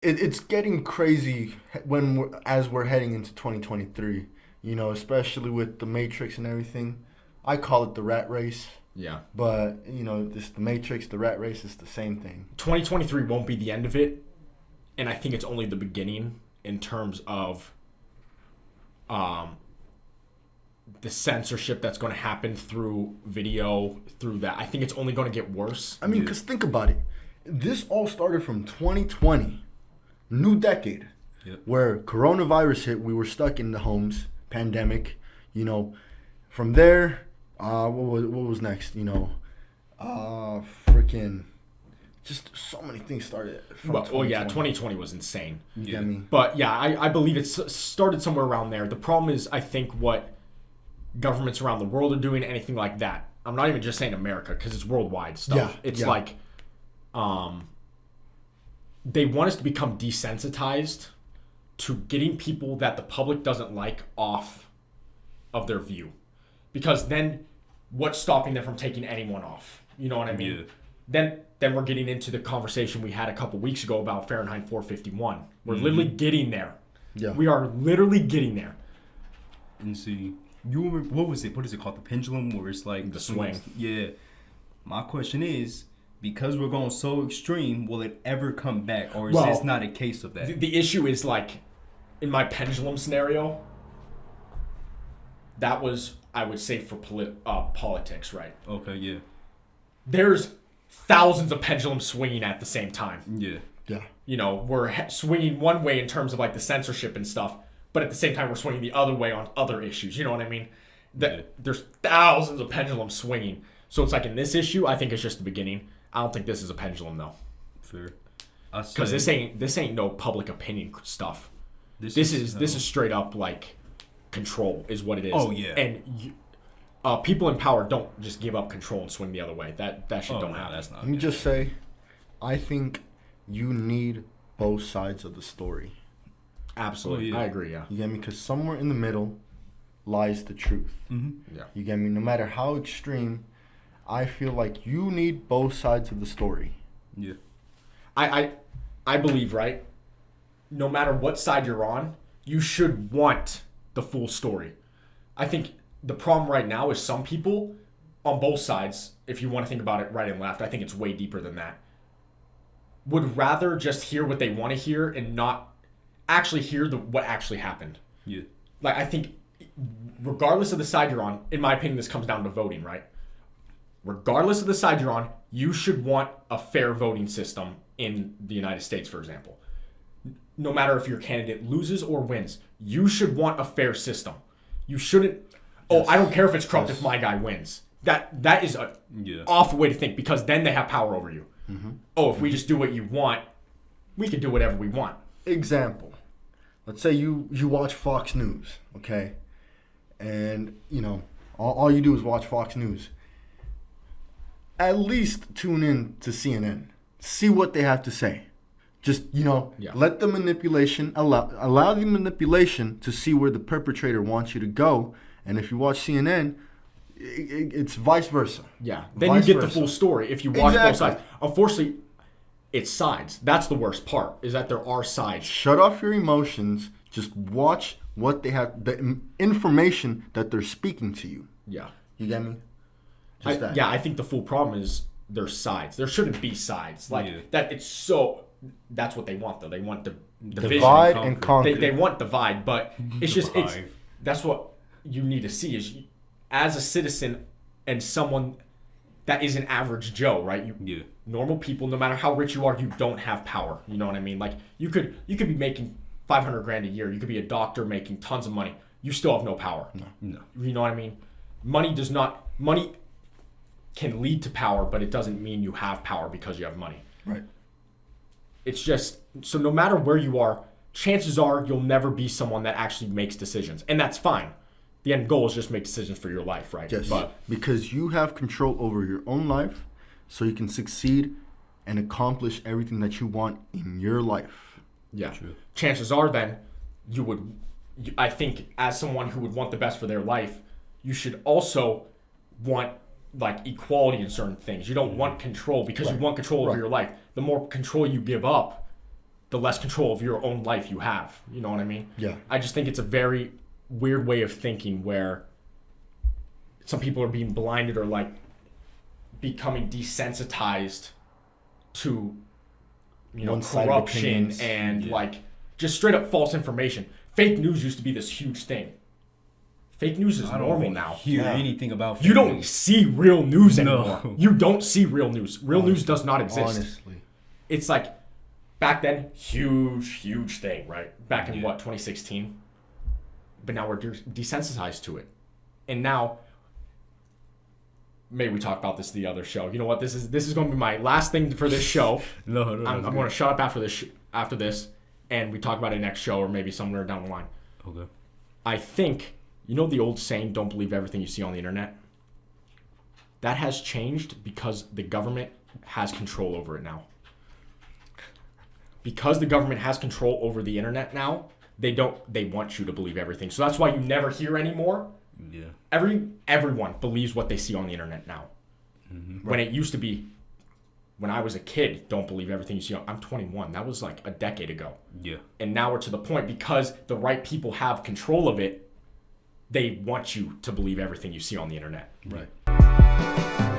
it's getting crazy when as we're heading into 2023. Especially with the Matrix and everything. I call it the rat race, Yeah. but this the Matrix, the rat race is the same thing. 2023 won't be the end of it, and I think it's only the beginning in terms of the censorship that's going to happen through video, through that. I think it's only going to get worse. I mean, because think about it. This all started from 2020, new decade, where coronavirus hit. We were stuck in the homes, pandemic. From there, what was next? Freaking, just so many things started. From 2020 was insane. You get me? But yeah, I believe it started somewhere around there. The problem is, I think what governments around the world are doing, anything like that. I'm not even just saying America because it's worldwide stuff. Yeah, it's like, they want us to become desensitized to getting people that the public doesn't like off of their view, because then what's stopping them from taking anyone off? You know what I mean? Yeah. Then we're getting into the conversation we had a couple weeks ago about Fahrenheit 451. We're literally getting there. Yeah. We are literally getting there. And see, what was it? What is it called? The pendulum, where it's like the swing. Yeah. My question is, because we're going so extreme, will it ever come back, or is this not a case of that? The issue is, like, in my pendulum scenario, that was, I would say, for politics, right? Okay, yeah. There's thousands of pendulums swinging at the same time. Yeah. Yeah. We're swinging one way in terms of, like, the censorship and stuff, but at the same time, we're swinging the other way on other issues. You know what I mean? There's thousands of pendulums swinging. So it's like, in this issue, I think it's just the beginning. I don't think this is a pendulum, though. Fair. Because this ain't no public opinion stuff. This is straight up, like, control is what it is. Oh yeah. And people in power don't just give up control and swing the other way. That shit don't happen. That's not. Let me just say, I think you need both sides of the story. Absolutely. I agree, yeah. You get me? Because somewhere in the middle lies the truth. Mm-hmm. Yeah. You get me? No matter how extreme, I feel like you need both sides of the story. Yeah. I believe, right? No matter what side you're on, you should want the full story. I think the problem right now is some people on both sides, if you want to think about it right and left, I think it's way deeper than that, would rather just hear what they want to hear and not actually hear what actually happened. Yeah. Like, I think regardless of the side you're on, in my opinion, this comes down to voting, right? Regardless of the side you're on, you should want a fair voting system in the United States, for example. No matter if your candidate loses or wins, you should want a fair system. You shouldn't, I don't care if it's corrupt if my guy wins. That is a awful way to think, because then they have power over you. Mm-hmm. If we just do what you want, we can do whatever we want. Example. Let's say you watch Fox News, okay? And, all you do is watch Fox News. At least tune in to CNN. See what they have to say. Just, let the manipulation, allow the manipulation to see where the perpetrator wants you to go. And if you watch CNN, it's vice versa. Yeah. Then you get the full story if you watch both sides. Unfortunately, it's sides. That's the worst part, is that there are sides. Shut off your emotions. Just watch what they have, the information that they're speaking to you. Yeah. You get me? I think the full problem is there's sides. There shouldn't be sides. That it's so... That's what they want, though. They want the division. Divide and conquer. They want divide, but it's just... That's what you need to see is, as a citizen and someone that is an average Joe, right? Normal people, no matter how rich you are, you don't have power. You know what I mean? Like, you could be making $500,000 a year. You could be a doctor making tons of money. You still have no power. No. You know what I mean? Money can lead to power, but it doesn't mean you have power because you have money. Right. It's just, so no matter where you are, chances are you'll never be someone that actually makes decisions. And that's fine. The end goal is just make decisions for your life, right? Yes. Because you have control over your own life, so you can succeed and accomplish everything that you want in your life. Yeah. True. Chances are then I think as someone who would want the best for their life, you should also want, like, equality in certain things. You don't want control because you want control over your life. The more control you give up, the less control of your own life you have. You know what I mean? Yeah. I just think it's a very weird way of thinking where some people are being blinded or like becoming desensitized to, you know, One-sided corruption opinions. and like just straight up false information. Fake news used to be this huge thing. Fake news is normal now. Hear anything about fake You don't news. see real news anymore. No. You don't see real news. Real news does not exist. Honestly. It's like back then, huge thing, right? Back in 2016. But now we're desensitized to it, and now maybe we talk about this the other show. You know what? This is going to be my last thing for this show. No. I'm going to shut up after this, and we talk about it next show or maybe somewhere down the line. Okay. I think, you know the old saying, don't believe everything you see on the internet? That has changed because the government has control over it now. Because the government has control over the internet now, they want you to believe everything. So that's why you never hear anymore. Yeah. Everyone believes what they see on the internet now. Mm-hmm. When it used to be, when I was a kid, don't believe everything you see on. I'm 21. That was like a decade ago. Yeah. And now we're to the point because the right people have control of it. They want you to believe everything you see on the internet. Right.